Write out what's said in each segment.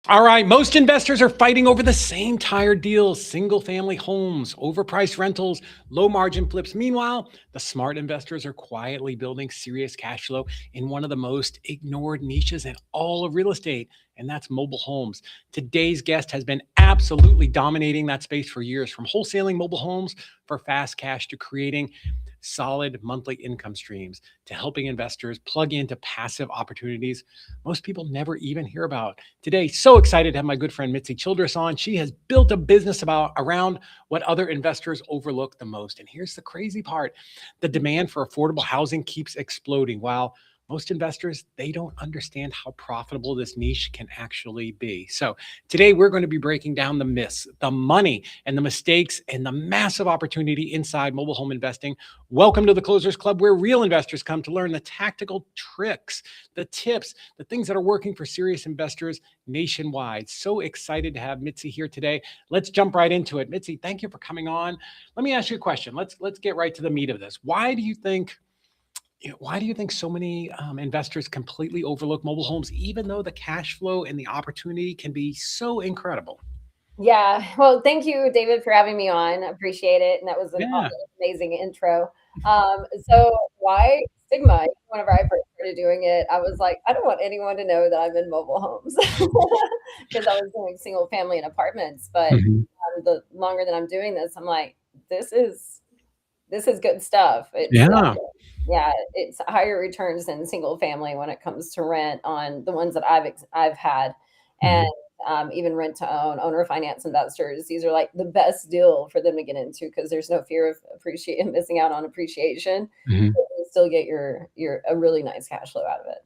All right, most investors are fighting over the same tired deals: single family homes, overpriced rentals, low margin flips. Meanwhile, the smart investors are quietly building serious cash flow in one of the most ignored niches in all of real estate, and that's mobile homes. Today's guest has been absolutely dominating that space for years, from wholesaling mobile homes for fast cash to creating solid monthly income streams to helping investors plug into passive opportunities most people never even hear about. Today, so excited to have my good friend Mitzi Childress on. She has built a business around what other investors overlook the most. And here's the crazy part: the demand for affordable housing keeps exploding, while most investors, they don't understand how profitable this niche can actually be. So today we're going to be breaking down the myths, the money, and the mistakes, and the massive opportunity inside mobile home investing. Welcome to the Closers Club, where real investors come to learn the tactical tricks, the tips, the things that are working for serious investors nationwide. So excited to have Mitzi here today. Let's jump right into it. Mitzi, thank you for coming on. Let me ask you a question. Let's get right to the meat of this. Why do you think so many investors completely overlook mobile homes, even though the cash flow and the opportunity can be so incredible? Yeah. Well, thank you, David, for having me on. I appreciate it. And that was an Yeah. amazing intro. So why stigma? Whenever I first started doing it, I was like, I don't want anyone to know that I'm in mobile homes because I was doing single family and apartments. But Mhm. the longer that I'm doing this, I'm like, this is this is good stuff. Yeah. Yeah, it's higher returns than single family when it comes to rent on the ones that I've had, and Mhm. even rent to own, owner finance investors. These are like the best deal for them to get into because there's no fear of appreciate missing out on appreciation. Mhm. But you still get your a really nice cash flow out of it.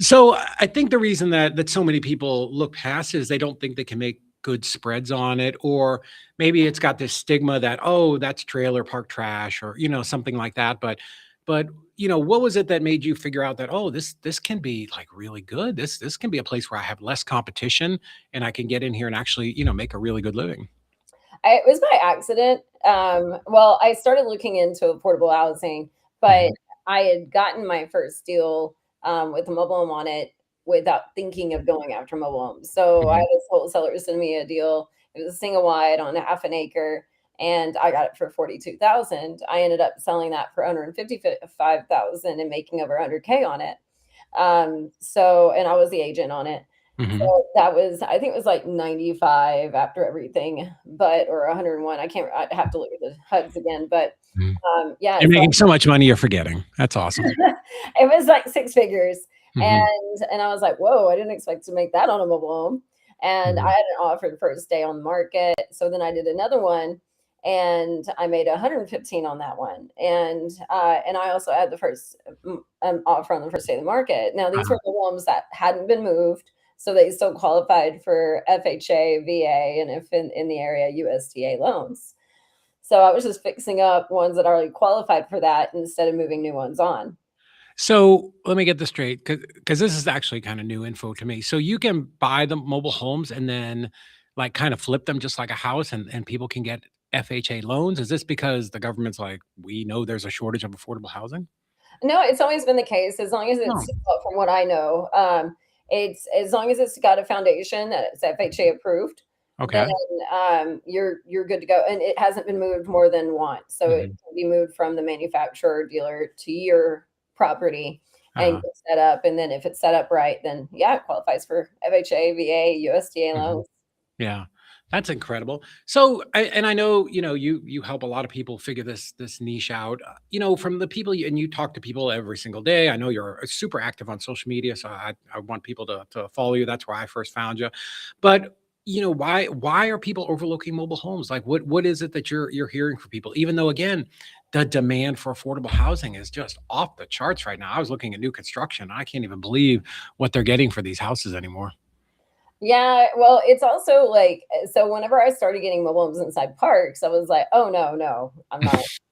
So I think the reason that so many people look past it is they don't think they can make good spreads on it, or maybe it's got this stigma that, oh, that's trailer park trash, or something like that. But what was it that made you figure out that, oh, this can be like really good? This can be a place where I have less competition and I can get in here and actually make a really good living. It was by accident. Well, I started looking into affordable housing, but Mhm. I had gotten my first deal with a mobile home on it without thinking of going after mobile homes. So I had Mhm. this wholesaler send me a deal. It was a single wide on half an acre, and I got it for 42,000. I ended up selling that for 155,000 and making over 100K on it. And I was the agent on it. Mhm. So that was, I think it was like 95 after everything, but or 101. I can't. I'd have to look at the HUDs again, but Mhm. yeah. You're So making so much money, you're forgetting. That's awesome. it was like six figures, Mhm. and I was like, whoa, I didn't expect to make that on a mobile home. And I Mhm. had an offer the first day on the market, so then I did another one, and I made 115 on that one, and I also had the first offer on the first day of the market. Now these Uh-huh. were mobile homes that hadn't been moved, so they still qualified for FHA, VA, and if in the area USDA loans. So I was just fixing up ones that already qualified for that instead of moving new ones on. So let me get this straight, because this is actually kind of new info to me. So you can buy the mobile homes and then like kind of flip them just like a house, and people can get FHA loans. Is this because the government's like, we know there's a shortage of affordable housing? No, it's always been the case as long as Oh, it's well, from what I know, it's as long as it's got a foundation that it's FHA approved, then, okay. you're good to go, and it hasn't been moved more than once, so it Mhm. can be moved from the manufacturer or dealer to your property and Uh-huh. get set up, and then if it's set up right, then, yeah, it qualifies for FHA, VA, USDA Mhm. loans. Yeah, that's incredible. So, and I know you help a lot of people figure this niche out. From the people and you talk to people every single day. I know you're super active on social media, so I want people to follow you. That's where I first found you. But why are people overlooking mobile homes? Like, what is it that you're hearing from people? Even though, again, the demand for affordable housing is just off the charts right now. I was looking at new construction. I can't even believe what they're getting for these houses anymore. Yeah, well, it's also like so whenever I started getting mobile homes inside parks, I was like, "Oh, no, no, I'm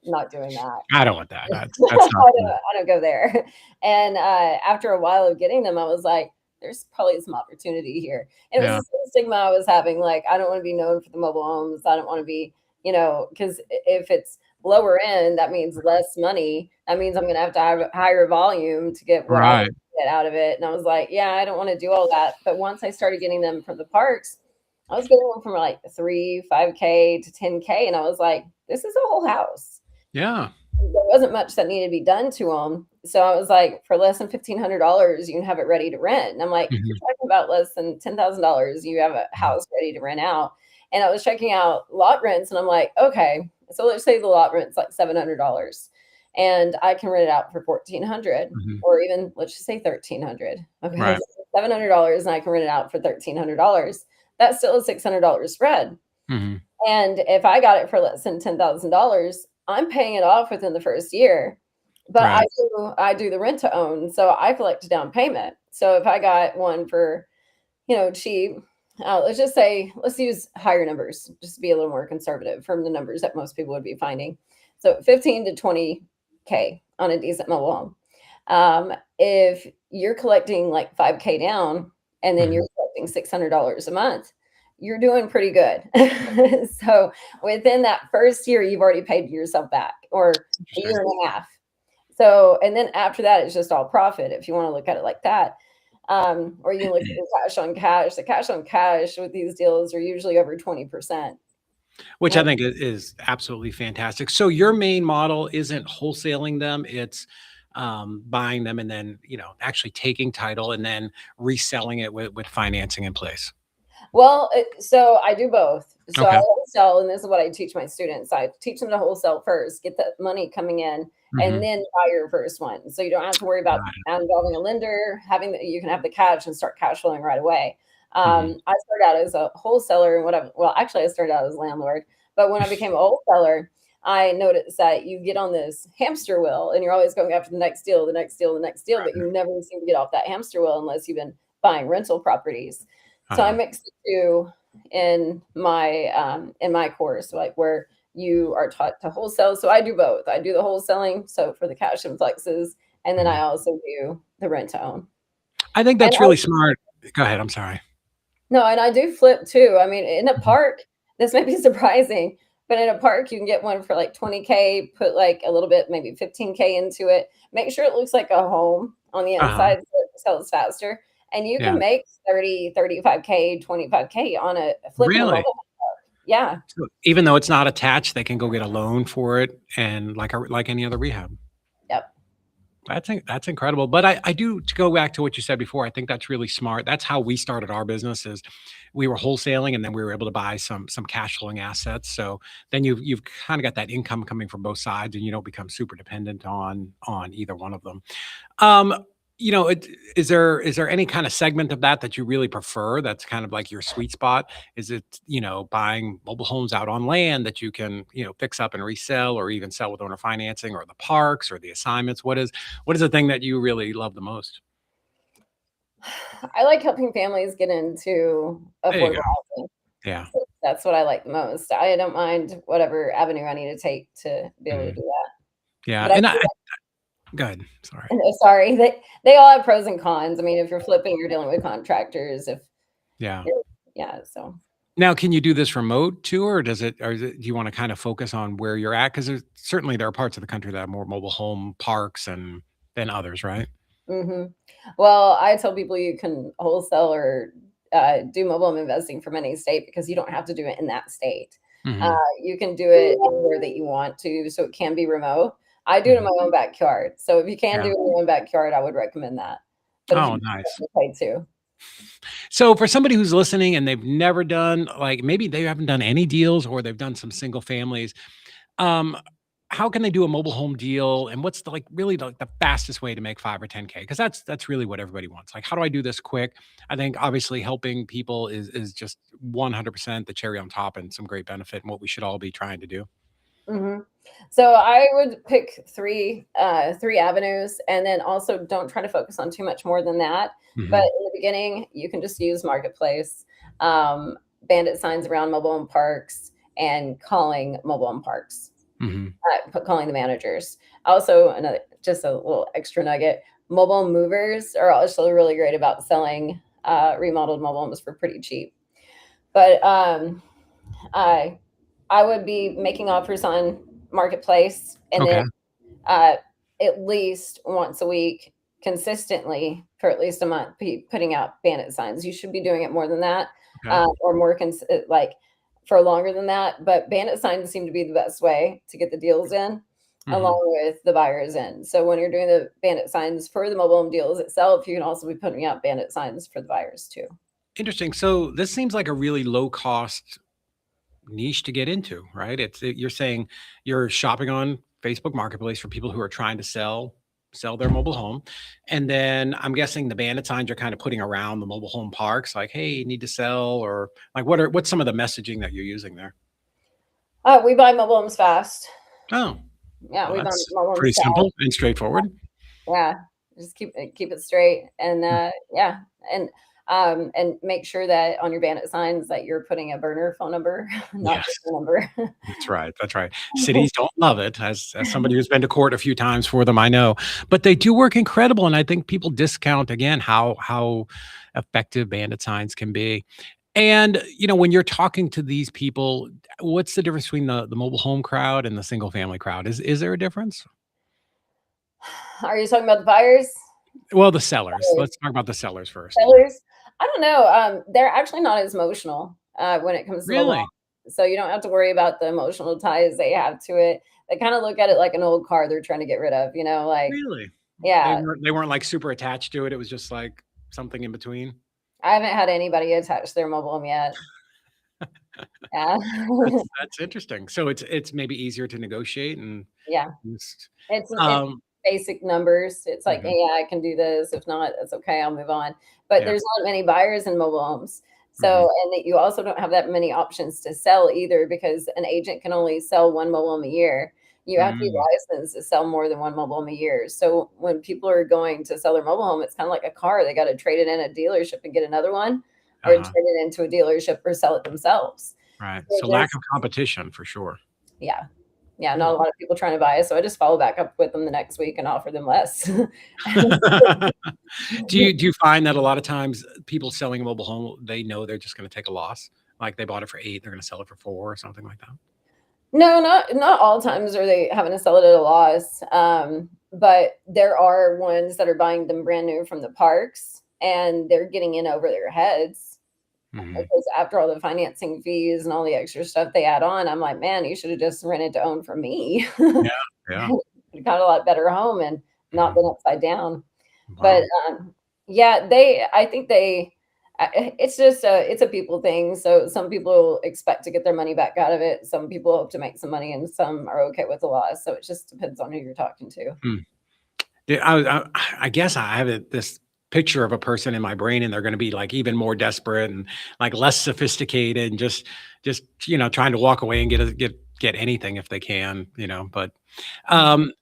not doing that." I don't want that. That's not I cool. don't go there. And after a while of getting them, I was like, "There's probably some opportunity here." And it was Yeah. the same stigma I was having, like, I don't wanna be known for the mobile homes. I don't wanna be, because if it's lower end, that means less money. That means I'm gonna have to have higher volume to get what I Right. get out of it. And I was like, yeah, I don't want to do all that. But once I started getting them from the parks, I was getting them from like 5K to 10K. And I was like, this is a whole house. Yeah. There wasn't much that needed to be done to them. So I was like, for less than $1,500, you can have it ready to rent. And I'm like, you're Mhm. talking about less than $10,000, you have a Mhm. house ready to rent out. And I was checking out lot rents, and I'm like, okay, so let's say the lot rent's like $700, and I can rent it out for 1,400, Mhm. or even let's just say 1,300. Okay, Right. so $700, and I can rent it out for $1,300. That's still a $600 spread. Mhm. And if I got it for less than $10,000, I'm paying it off within the first year. But Right. I do the rent to own, so I collect a down payment. So if I got one for, cheap, let's just say, let's use higher numbers just to be a little more conservative from the numbers that most people would be finding. So 15 to 20K on a decent mobile home. If you're collecting like 5K down, and then Mhm. you're collecting $600 a month, you're doing pretty good. So within that first year, you've already paid yourself back, or a year Interesting. and a half. So, and then after that, it's just all profit if you want to look at it like that. Or you can look at your cash on cash. The cash on cash with these deals are usually over 20%. Which I Like, think is absolutely fantastic. So your main model isn't wholesaling them, it's, buying them and then, actually taking title and then reselling it with financing in place. well, so I do both. So I Okay. wholesale, and this is what I teach my students. I teach them to wholesale first, get the money coming in, and Mhm. then buy your first one. So you don't have to worry about Got it. involving a lender, you can have the cash and start cash flowing right away. Mhm. I started out as a wholesaler, and well, actually, I started out as a landlord, but when I became a wholesaler, I noticed that you get on this hamster wheel, and you're always going after the next deal, the next deal, the next deal, but Right. you never seem to get off that hamster wheel unless you've been buying rental properties. So I Uh-huh. mixed the two in my course, like where you are taught to wholesale. So I do both. I do the wholesaling, so for the cash and flexes, and then I Mhm. also do the rent to own. I think And that's really smart. Go ahead, I'm sorry. no, and I do flip too. I mean, in a Mhm. park, this may be surprising, but in a park, you can get one for like 20K, put like a little bit, maybe 15K into it. Make sure it looks like a home on the Uh-huh. inside so it sells faster. And you Yeah. can make 30, 35K, 25K on a flipping a Really? mobile. Yeah. So even though it's not attached, they can go get a loan for it and like any other rehab. Yep. That's incredible, but I do to go back to what you said before, I think that's really smart. That's how we started our business is we were wholesaling and then we were able to buy some cash flowing assets. So then you've kind of got that income coming from both sides and you don't become super dependent on either one of them. Um, is there any kind of segment of that you really prefer? That's kind of like your sweet spot? Is it, buying mobile homes out on land that you can, fix up and resell or even sell with owner financing or the parks or the assignments? What is the thing that you really love the most? I like helping families get into There you affordable go. housing. Yeah. So that's what I like the most. I don't mind whatever avenue I need to take to be able to Mhm. do that. Yeah, But I and do go ahead, sorry. sorry, they all have pros and cons. I mean, if you're flipping, you're dealing with contractors. If Yeah. you're yeah, so Now, can you do this remote too, do you wanna kinda focus on where you're at? Because there are parts of the country that have more mobile home parks and than others, right? mhm. Well, I tell people you can wholesale or, do mobile home investing from any state because you don't have to do it in that state. Uh, Mhm. you can do it anywhere that you want to, so it can be remote. I do it in Mhm. my own backyard, so if you can do Yeah. it in your own backyard, I would recommend that. But if Oh, you nice. pay too. So for somebody who's listening and they've never done like, maybe they haven't done any deals or they've done some single families, um, how can they do a mobile home deal, and what's really the fastest way to make 5 or 10K? Because that's really what everybody wants. Like, how do I do this quick? I think obviously helping people is just 100% the cherry on top and some great benefit and what we should all be trying to do. Mhm. So I would pick 3 avenues, and then also don't try to focus on too much more than that. But Mhm. in the beginning, you can just use Marketplace, bandit signs around mobile home parks, and calling mobile home parks, Mhm. calling the managers. Also, another just a little extra nugget, mobile movers are also really great about selling, remodeled mobile homes for pretty cheap. But, I I would be making offers on Marketplace, and then Okay. uh, at least once a week, consistently for at least a month, putting out bandit signs. You should be doing it more than that, Okay. or more like for longer than that. But bandit signs seem to be the best way to get the deals in, Hmm. along with the buyers in. So when you're doing the bandit signs for the mobile home deals itself, you can also be putting out bandit signs for the buyers too. Interesting. So this seems like a really low cost niche to get into, right? You're saying you're shopping on Facebook Marketplace for people who are trying to sell their mobile home. And then I'm guessing the bandit signs are kind of putting around the mobile home parks like, hey, you need to sell, or like what's some of the messaging that you're using there? We buy mobile homes fast. Oh, Yeah, well, we buy that's mobile pretty homes fast. simple and straightforward. Yeah, just keep it straight, and yeah, and make sure that on your bandit signs that you're putting a burner phone number, not Yes. just a number. That's right. That's right. Cities don't love it. As somebody who's been to court a few times for them, I know. But they do work incredible, and I think people discount again how effective bandit signs can be. And when you're talking to these people, what's the difference between the mobile home crowd and the single family crowd? Is there a difference? Are you talking about the buyers? Well, the sellers. Let's talk about the sellers first. Sellers? I don't know. They're actually not as emotional when it comes to mobile Really? homes. So you don't have to worry about the emotional ties they have to it. They kind of look at it like an old car they're trying to get rid of, like, Really? They yeah, weren't like super attached to it. It was just like something in between. I haven't had anybody attach their mobile home yet. Yeah. That's interesting. So it's maybe easier to negotiate and Yeah. just, It's um, basic numbers. It's like, mhm, "Hey, yeah, I can do this. If not, that's okay, I'll move on." But yeah, there's not many buyers in mobile homes. mhm, So and that you also don't have that many options to sell either because an agent can only sell 1 mobile home a year. You have to be mm, licensed to sell more than 1 mobile home a year. So when people are going to sell their mobile home, it's kinda like a car. They gotta trade it in a dealership and get another one, or trade uh-huh, it into a dealership or sell it themselves. right. So So lack just of competition for sure. yeah. Yeah, Hmm. not a lot of people trying to buy it, so I just follow back up with them the next week and offer them less. Do you find that a lot of times people selling a mobile home, they know they're just gonna take a loss? Like they bought it for 8, they're gonna sell it for 4 or something like that? No, not all times are they having to sell it at a loss, but there are ones that are buying them brand new from the parks, and they're getting in over their heads, Mhm. because after all the financing fees and all the extra stuff they add on, I'm like, "Man, you shoulda just rented to own from me." Yeah, yeah. Got a lot better home and not Mhm. been upside down. But, Wow. yeah, I think it's just it's a people thing, so some people expect to get their money back out of it, some people hope to make some money, and some are okay with the loss, so it just depends on who you're talking to. Hmm. Yeah, I guess I have this picture of a person in my brain, and they're gonna be, like, even more desperate and, like, less sophisticated and just trying to walk away and get anything if they can, but,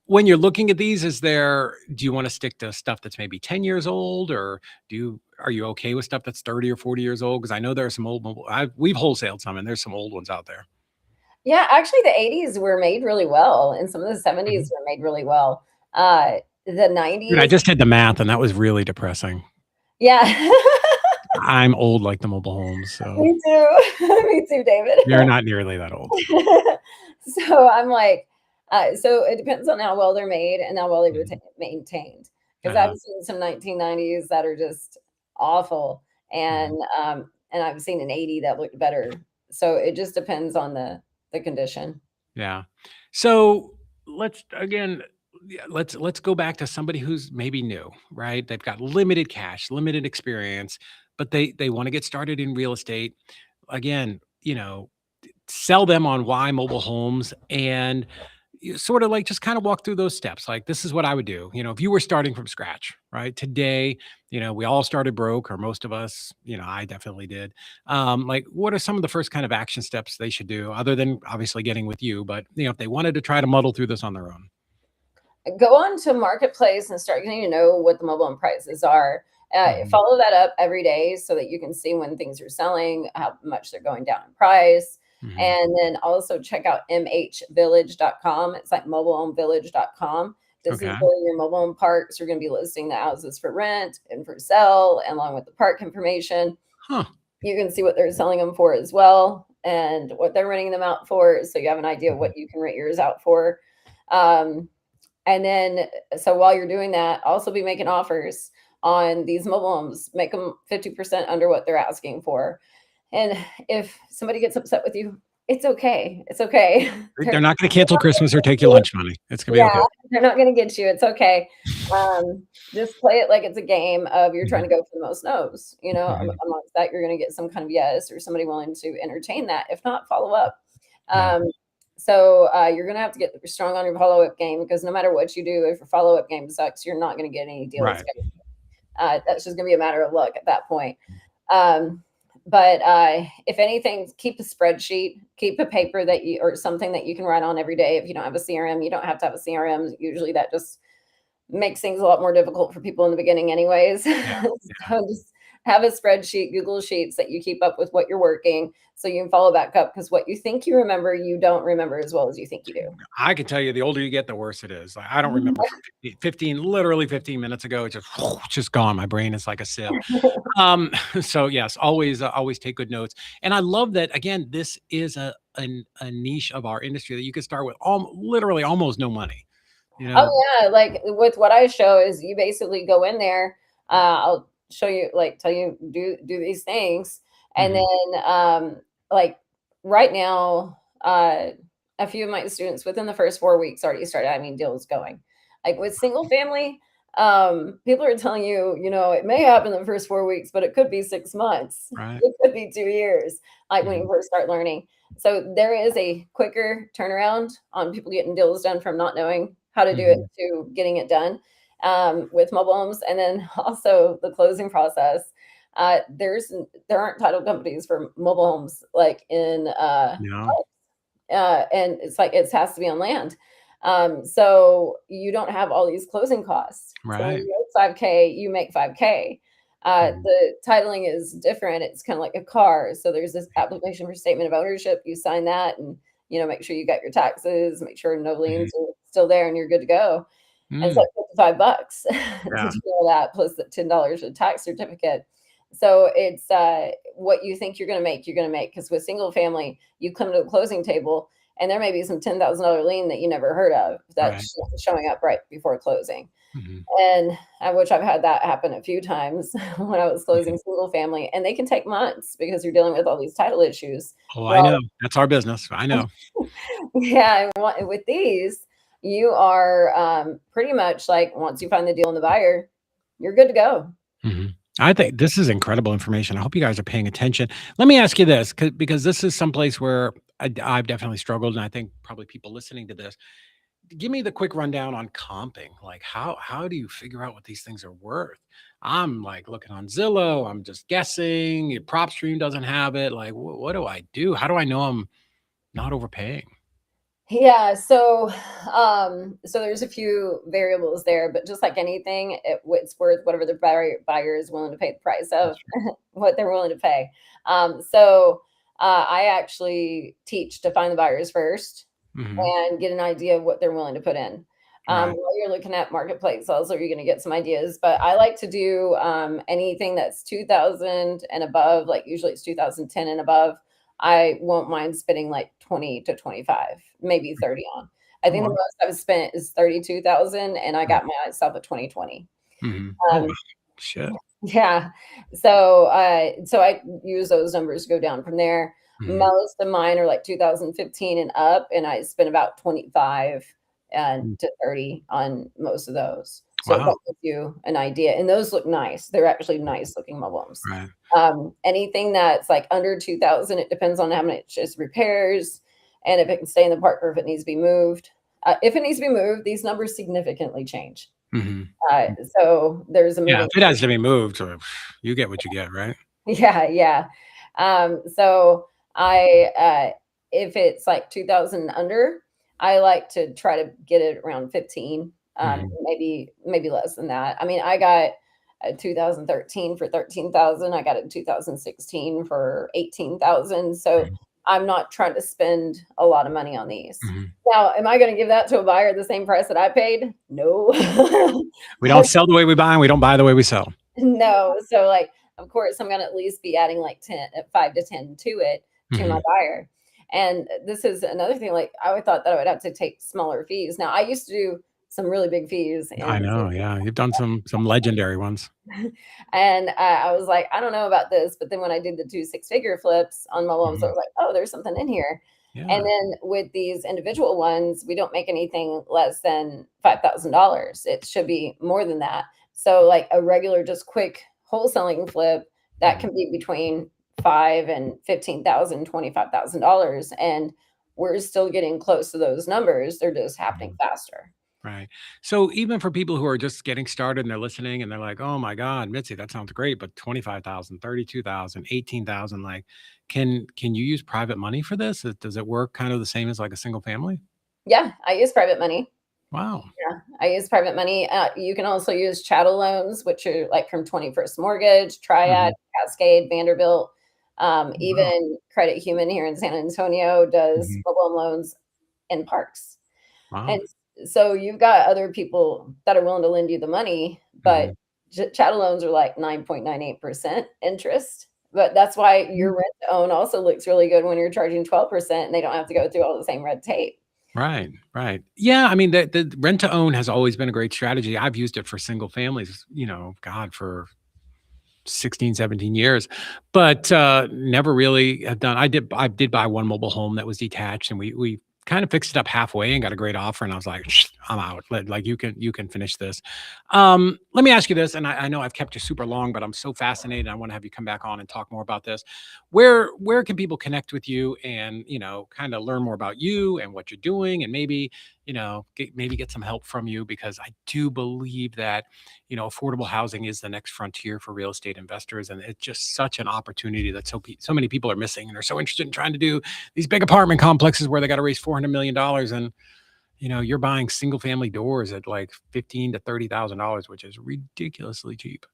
when you're looking at these, do you wanna stick to stuff that's maybe 10 years old, or are you okay with stuff that's 30 or 40 years old? Because I know there are some old mobile we've wholesaled some, and there's some old ones out there. Yeah, actually, the '80s were made really well, and some of the '70s Mhm. were made really well. The Dude, I '90s. just did the math, and that was really depressing. Yeah. I'm old like the mobile homes, so Me too. Me too, David. you're not nearly that old. So I'm like, so it depends on how well they're made and how well they were Mhm. maintained. Because Uh-huh. I've seen some 1990s that are just awful, Mhm. and I've seen an 80 that looked better. So it just depends on the condition. Yeah. So let's go back to somebody who's maybe new, right? They've got limited cash, limited experience, but they want to get started in real estate. Again, sell them on why mobile homes, and you sort of like just kind of walk through those steps. Like, this is what I would do. If you were starting from scratch, right? Today, we all started broke, or most of us, I definitely did. Like, what are some of the first kind of action steps they should do, other than obviously getting with you? But, if they wanted to try to muddle through this on their own? Go on to Marketplace and start getting to know what the mobile home prices are. Mhm. Follow that up every day so that you can see when things are selling, how much they're going down in price. Mhm. And then also check out mhvillage.com. It's like mobilehomevillage.com. This is Okay. where your mobile home parks are going to be listing the houses for rent and for sale, along with the park information. Huh. You can see what they're selling them for as well and what they're renting them out for. So you have an idea of Mhm. what you can rent yours out for. Um, And then, so while you're doing that, also be making offers on these mobile homes, make them 50% under what they're asking for. And if somebody gets upset with you, it's okay. It's okay. They're not going to cancel Christmas or take your lunch money. It's going to be Yeah, okay. they're not gonna get you. It's okay. Just play it like it's a game of you're trying Mhm, to go for the most no's. mhm. Amongst that, you're gonna get some kind of yes or somebody willing to entertain that. If not, follow up. Yeah, Um, you're gonna have to get strong on your follow up game because no matter what you do, if your follow up game sucks, you're not gonna get any deals. right. That's just gonna be a matter of luck at that point. Um, if anything, keep a spreadsheet, keep a paper that you or something that you can write on every day. If you don't have a CRM, you don't have to have a CRM. Usually that just makes things a lot more difficult for people in the beginning, anyways. Yeah, So just have a spreadsheet, Google Sheets that you keep up with what you're working so you can follow back up because what you think you remember, you don't remember as well as you think you do. I can tell you the older you get, the worse it is. Like, I don't remember from 15 literally 15 minutes ago, it's just gone. My brain is like a sieve. Um, so yes, always take good notes. And I love that again, this is a niche of our industry that you could start with literally almost no money. You know, Oh yeah, like with what I show is you basically go in there. I'll show you, like, tell you do these things, and mhm, then like right now, a few of my students within the first 4 weeks already started having deals going. Like with single family, people are telling you, it may happen in the first 4 weeks, but it could be 6 months, right. it could be 2 years, like when you Mhm, first start learning. So there is a quicker turnaround on people getting deals done from not knowing how to do it mhm, to getting it done with mobile homes, and then also the closing process. There aren't title companies for mobile homes like in no, and it's like it has to be on land. So you don't have all these closing costs. So when right. you make 5K, you make 5K. Mhm, The titling is different. It's kind of like a car. So there's this application for statement of ownership. You sign that and make sure you got your taxes, make sure no mhm, liens are still there and you're good to go. And it's mm, like $55 to yeah, do all that plus the $10 for the tax certificate. So it's what you think you're gonna make. Because with single family, you come to the closing table and there may be some $10,000 lien that you never heard of right. that's showing up right before closing. Mhm, And which I've had that happen a few times when I was mhm. closing single family, and they can take months because you're dealing with all these title issues. Oh, I Well, know. That's our business. I know. yeah, and with these, you are pretty much like once you find the deal and the buyer, you're good to go. Mhm. I think this is incredible information. I hope you guys are paying attention. Let me ask you this, because this is someplace where I've definitely struggled, and I think probably people listening to this. Give me the quick rundown on comping. Like, how do you figure out what these things are worth? I'm like looking on Zillow. I'm just guessing. Your prop stream doesn't have it. Like, what do I do? How do I know I'm not overpaying? Yeah, so there's a few variables there, but just like anything, it's worth whatever the buyer is willing to pay the price of what they're willing to pay. I actually teach to find the buyers first Hmm. and get an idea of what they're willing to put in. Right. While you're looking at marketplace, also you're going to get some ideas. But I like to do anything that's 2000 and above, like usually it's 2010 and above. I won't mind spending like 20 to 25, maybe 30 on. I Oh, think the wow. most I've spent is 32,000, and I got myself a 2020. Mhm. Oh, wow. Um, Shit. yeah. So I use those numbers to go down from there. Mhm. Most of mine are like 2015 and up, and I spent about 25 and Mm. to 30 on most of those. So Wow. that gives you an idea. And those look nice. They're actually nice looking mobile homes. Right. Anything that's like under 2000, it depends on how much is repairs and if it can stay in the park or if it needs to be moved. If it needs to be moved, these numbers significantly change. Mhm. Uh, Mm. so there's a Yeah, moving. if it has to be moved, you get what you get, right? Yeah, yeah. So if it's like 2000 under, I like to try to get it around 15, Mhm. maybe less than that. I mean, I got a 2013 for 13,000. I got a 2016 for 18,000. So Mhm. I'm not trying to spend a lot of money on these. Mhm. Now, am I going to give that to a buyer at the same price that I paid? No. We don't sell the way we buy, and we don't buy the way we sell. No, so, like, of course, I'm gonna at least be adding, like, 5 to 10 to it, to my Mhm. buyer, and this is another thing, like, I would thought that I would have to take smaller fees. Now, I used to do some really big fees I and know. Yeah. You've done some legendary ones. and I was like, I don't know about this, but then when I did the 2 six-figure flips on mobile homes, I Mhm. was like, oh, there's something in here. And Yeah. then with these individual ones, we don't make anything less than $5,000. It should be more than that. So like a regular, just quick wholesaling flip that Mhm. can be between five and 15,000, $25,000, and we're still getting close to those numbers. They're just happening Mhm. faster. Right. So even for people who are just getting started and they're listening and they're like, "Oh my God, Mitzi, that sounds great, but 25,000, 32,000, 18,000, like, can you use private money for this? Does it work kind of the same as like a single family?" Yeah, I use private money. Wow. Yeah, I use private money. You can also use chattel loans, which are like from 21st Mortgage, Triad, Mhm. Cascade, Vanderbilt. Wow. Even Credit Human here in San Antonio does Mhm. mobile home loans in parks. Wow. And so you've got other people that are willing to lend you the money, but Mhm. chattel loans are like 9.98% interest. But that's why your rent to own also looks really good when you're charging 12% and they don't have to go through all the same red tape. Right, right. Yeah, I mean, the rent to own has always been a great strategy. I've used it for single families, God, for 16, 17 years, but, never really have done I did buy one mobile home that was detached, and we kind of fixed it up halfway and got a great offer, and I was like, I'm out. Like, you can finish this." Let me ask you this, and I know I've kept you super long, but I'm so fascinated. I wanna have you come back on and talk more about this. Where can people connect with you and, kinda learn more about you and what you're doing and maybe, get some help from you? Because I do believe that, affordable housing is the next frontier for real estate investors, and it's just such an opportunity that so many people are missing, and are so interested in trying to do these big apartment complexes where they got to raise $400 million, and you're buying single family doors at like 15 to $30,000, which is ridiculously cheap.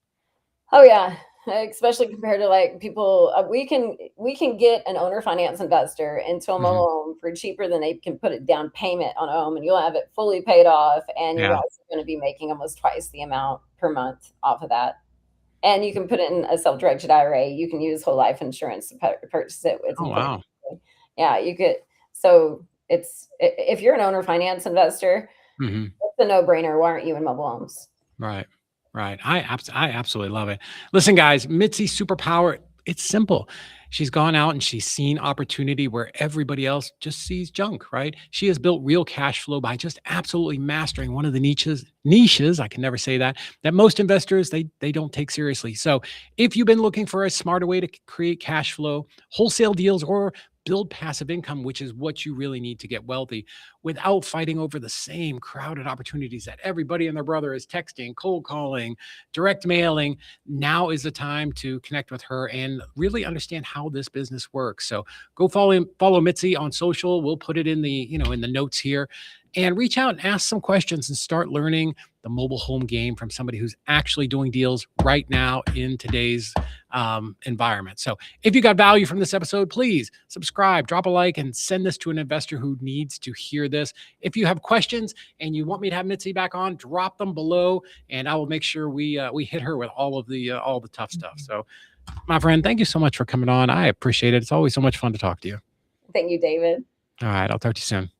Oh yeah, especially compared to like people, we can get an owner finance investor into a Hmm. mobile home for cheaper than they can put a down payment on a home, and you'll have it fully paid off, and you're Yeah. also going to be making almost twice the amount per month off of that. And you can put it in a self-directed IRA. You can use whole life insurance to purchase it. It's Oh important. wow. Yeah, you could. So if you're an owner finance investor, Hmm. it's a no-brainer. Why aren't you in mobile homes? Right. Right. I absolutely love it. Listen, guys, Mitzi's superpower, it's simple. She's gone out and she's seen opportunity where everybody else just sees junk, right? She has built real cash flow by just absolutely mastering one of the niches, I can never say that most investors they don't take seriously. So, if you've been looking for a smarter way to create cash flow, wholesale deals, or build passive income, which is what you really need to get wealthy without fighting over the same crowded opportunities that everybody and their brother is texting, cold calling, direct mailing. Now is the time to connect with her and really understand how this business works. So go follow Mitzi on social. We'll put it in the notes here, and reach out and ask some questions and start learning the mobile home game from somebody who's actually doing deals right now in today's environment. So if you got value from this episode, please subscribe, drop a like, and send this to an investor who needs to hear this. If you have questions and you want me to have Mitzi back on, drop them below, and I will make sure we hit her with all the tough stuff. So, my friend, thank you so much for coming on. I appreciate it. It's always so much fun to talk to you. Thank you, David. All right, I'll talk to you soon.